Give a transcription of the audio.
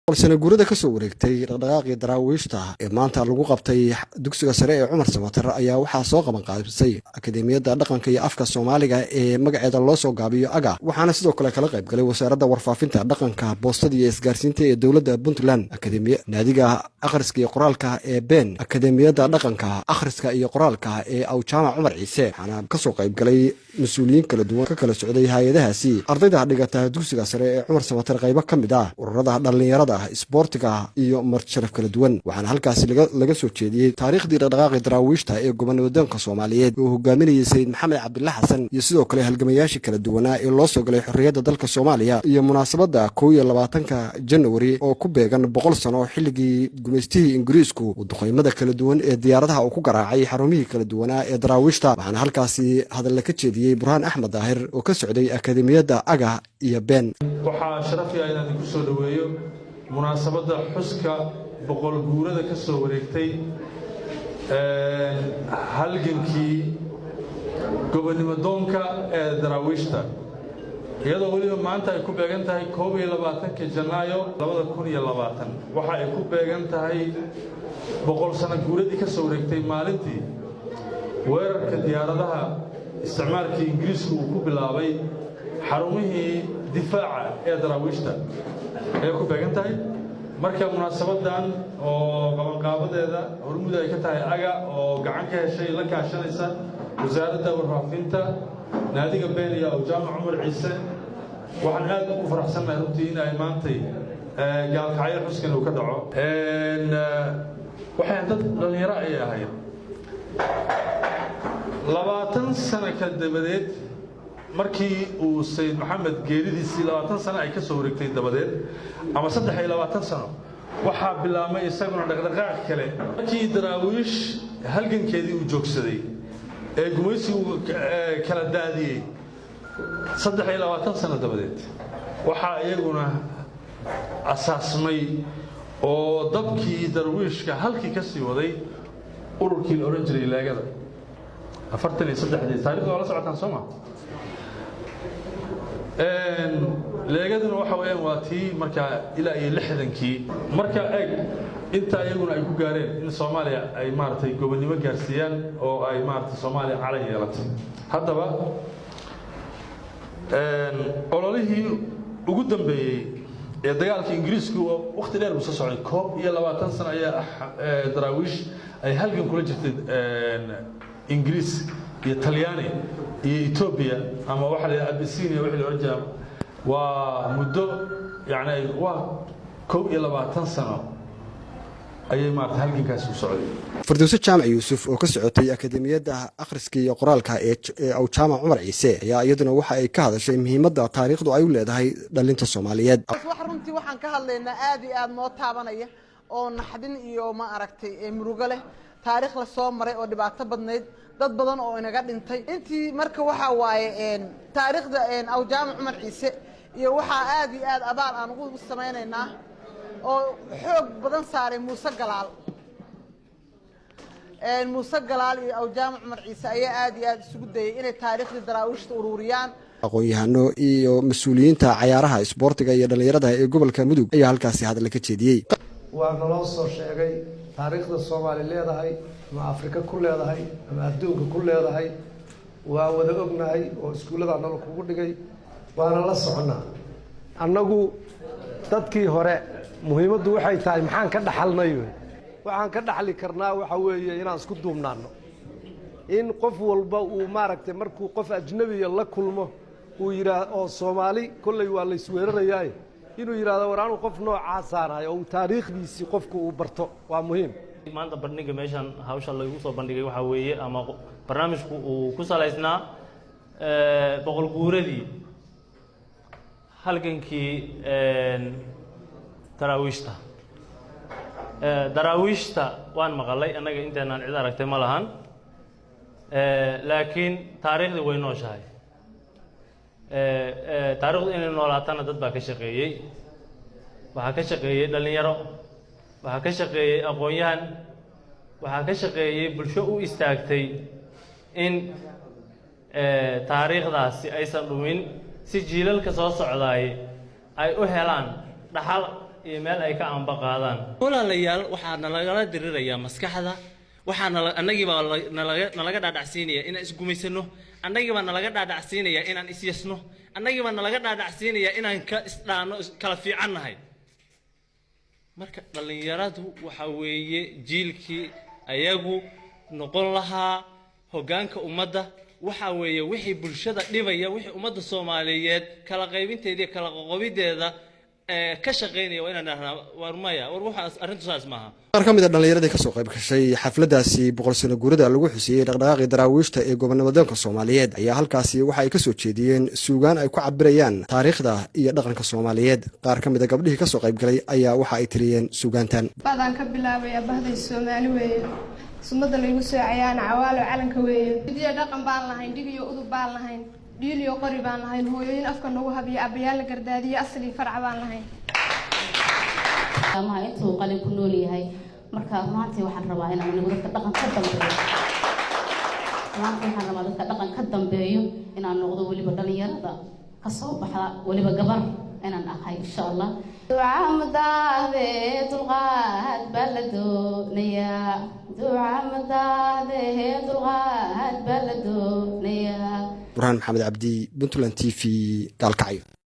balse guurada ka soo wareegtay dhaqdhaqaaqii daraawiishta ee maanta lagu qabtay dugsiga sare ee Cumar Samatar ayaa waxaa soo qaban qaabisay Akademiyadda Dhaqanka iyo Afka Soomaaliga ee magaceeda loo soo gaabiyo AGA waxaana sidoo kale kala qayb galay wasaaradda warfaafinta dhaqanka boostada iyo isgaarsiinta ee dawladda Puntland Akademiyadda naadiga akhriska iyo qoraalka ee Ben Akademiyadda Dhaqanka akhriska iyo qoraalka ee Awjaama Cumar Ciise waxaana ka soo qayb galay mas'uuliyiin kala duwan ka kala socday hay'adahaasi ardayda dhigata dugsiga sare ee Cumar Samatar qayb ka mid ah ururada dhalinyarada isboortiga iyo marjaraf kala duwan waxaana halkaas laga soo jeediyay taariikhdii dhaqdhaqaaqii daraawiishta ee gobolka Soomaaliyeed oo hogaaminayay Sayid Maxamed Cabdullaahi Xasan iyo sidoo kale halgamayaashii kala duwanaa ee loo soo galay xorriyadda dalka Soomaaliya iyo munaasabadda 21 January oo ku beegan 100 sano xilligii gumeystihii Ingiriisku wadaqooyinka kala duwan ee diyaaradaha uu ku garaacay xarumihii kala duwanaa ee daraawiishta waxaana halkaasi hadal ka jeediyay Burhaan Axmed Daahir oo ka socday Akademiyadda AGA iyo Ben waxaa sharaf ah inaan ku soo dhaweeyo munaasabadda xuska boqol guurada ka soo wareegtay halgankii gobonimo doonka ee daraawiishta iyadoo waliba maanta ay ku beegan tahay 21 Janaayo 2020 waxa ay ku beegan tahay boqol sano guuradii ka soo wareegtay maalintii weerarka diyaaradaha isticmaalkii Ingiriisku uu ku bilaabay xarumihii difaaca ee daraawiishta ay ku beegan tahay marka munaasabadan oo qabanqaabadeeda hormuud ay ka tahay AGA oo gacan ka heshay la kaashanaysa wasaaradda warfaafinta naadiga Ben iyo Awjaama Cumar Ciise waxaan aad ugu faraxsanahay runtii in ay maantay gaalkacyo xuskan uu ka dhaco waxaan dad dhalinyaro ay ahayd 20 sano ka dabadeed markii uu Sayid Maxamed geeridiisii 20 sano ay ka soo wareegtay dabadeed ama 23 sano waxa bilaabmay isaguna dhaqdhaqaaq kale markii daraawiish halgankeedii uu joogsaday ee gumaysigu kala daadiyay 23 sano dabadeed waxa iyaguna asaasmay oo dabkii daraawiishka halkii ka sii waday ururkii la oran jiray laagada 43 taariikhda wala socotaan Soomaa leegaduna waxa weeyaan waa tii marka ilaa iyo 60kii marka eeg inta ayaguna ay ku gaareen in Soomaaliya ay maartay gobonimo gaarsiiyaan oo ay maartay Soomaaliya calan yeelatay haddaba ololihii ugu dambeeyay ee dagaalka Ingiriisku waqti dheer uu soo socday 21 sano ayaa daraawiish ay halgan kula jirtay Ingiriis iyo Talyaani iyo Ethiopia ama waxa la Abyssinia wixii la oran waa muddo yani waa 21 sano ayay maartay halgankaas u socday Firdawsi Jaamac Yuusuf oo ka socotay Akademiyadda akhriska iyo qoraalka ee Awjaama Cumar Ciise ayaa iyaduna waxa ay ka hadashay muhiimadda taariikhdu ay u leedahay dhalinta Soomaaliyeed runtii waxaan ka hadlaynaa aad iyo aad noo taabanaya oo naxdin iyo ma aragtay murugo leh taariikh la soo maray oo dhibaato badneed dad badan oo inaga dhintay intii marka waxa waaye taariikhda Awjaama Cumar Ciise iyo waxa aad iyo aad abaal aan ugu sameeynaa oo xoog badan saaray Muuse Galaal iyo Awjaama Cumar Ciise ayaa aad iyo aad isugu dayay inay taariikhda daraawiishta ururiyaan aqoon-yahano iyo mas'uuliyiinta ciyaaraha isboortiga iyo dhalinyarada ee gobolka Mudug ayaa halkaasi hadal ka jeediyay waa naloo soo sheegay taariikhda Soomaali leedahay ama Afrika ku leedahay ama adduunka ku leedahay waa wada ognahay oo iskuulada nal kugu dhigay waana la soconaa annagu dadkii hore muhiimaddu waxay tahay maxaan ka dhaxalnay waxaan ka dhaxli karnaa waxa weeye inaan isku duubnaano in qof walba uu maaragtay markuu qof ajnabi la kulmo uu yiraahdo oo Soomaali kulay waa la isweerarayaa inuu yiraahdo waraanu qof noocaas aanahay oo taariikhdiisii qofku uu barto waa muhiim maanta bandhiga meeshan hawsha lagu soo bandhigay waxa weeye ama barnaamijku uu ku salaysnaa boqol guuradii halgankii daraawiishta waan maqalay anaga inteenaan cid aragtay ma lahan laakiin taariikhdu way nooshahay taariikhdu inay noolaatana dad baa ka shaqeeyay waxa ka shaqeeyay dhalinyaro waxa ka shaqeeyay aqoon-yahan waxa ka shaqeeyay bulsho u istaagtay in taariikhdaasi aysan dhumin si jiilalka soo socdaay ay u helaan dhaxal iyo meel ay ka anba qaadaan. Walaalayaal waxaa nalagala dirirayaa maskaxda, waxaa annagiiba nalaga dhaadhacsiinayaa inaan isgumaysano, annagiiba nalaga dhaadhacsiinayaa inaan isyasno, annagiiba nalaga dhaadhacsiinayaa inaan ka isdhaano kala fiicannahay. marka dhalinyaradu waxa weeye jiilkii ayagu noqon lahaa hoggaanka ummadda, waxa weeye wixii bulshada dhibaya, wixii ummadda Soomaaliyeed kala qaybinteedii kala qoqobideeda ka shaqeynaya waa inaan dhahnaa war maya war waxaas arrintu saas maaha. qaar ka mid ah dhalinyarada ka soo qayb gashay xafladaasi 100 sano guurida lagu xuseeyay dhaqdhaqaaqii daraawiishta ee gobonnimadoonka Soomaaliyeed ayaa halkaasi waxa ay ka soo jeediyeen suugaan ay ku cabirayaan taariikhda iyo dhaqanka Soomaaliyeed. qaar ka mid ah gabdhihii ka soo qayb galay ayaa waxa ay tiriyeen suugaantan. badan ka bilaabay abahday Soomaali weeye sumada lagu soo cayaan cawaalo calanka weeye didiya dhaqan baan lahayn dhigiyo udub baan lahayn dhiiliyo qori baan lahayn hooyooyin afka nagu habiya abayaal la gardaadiyo asli farc baan lahayn ama intuu qalin ku nool yahay marka maanta waxaan rabaa inaan dadka dhaqan ka dambeeyo dadka dhaqan ka dambeeyo inaan noqdo waliba dhalinyarada ka soo baxda waliba gabar inaan ahay insha Allah. ducaa madaade dulqaad balado naya ducaa madaade dulqaad balado naya. burhaan maxamed cabdi, Puntland TV, Gaalkacyo.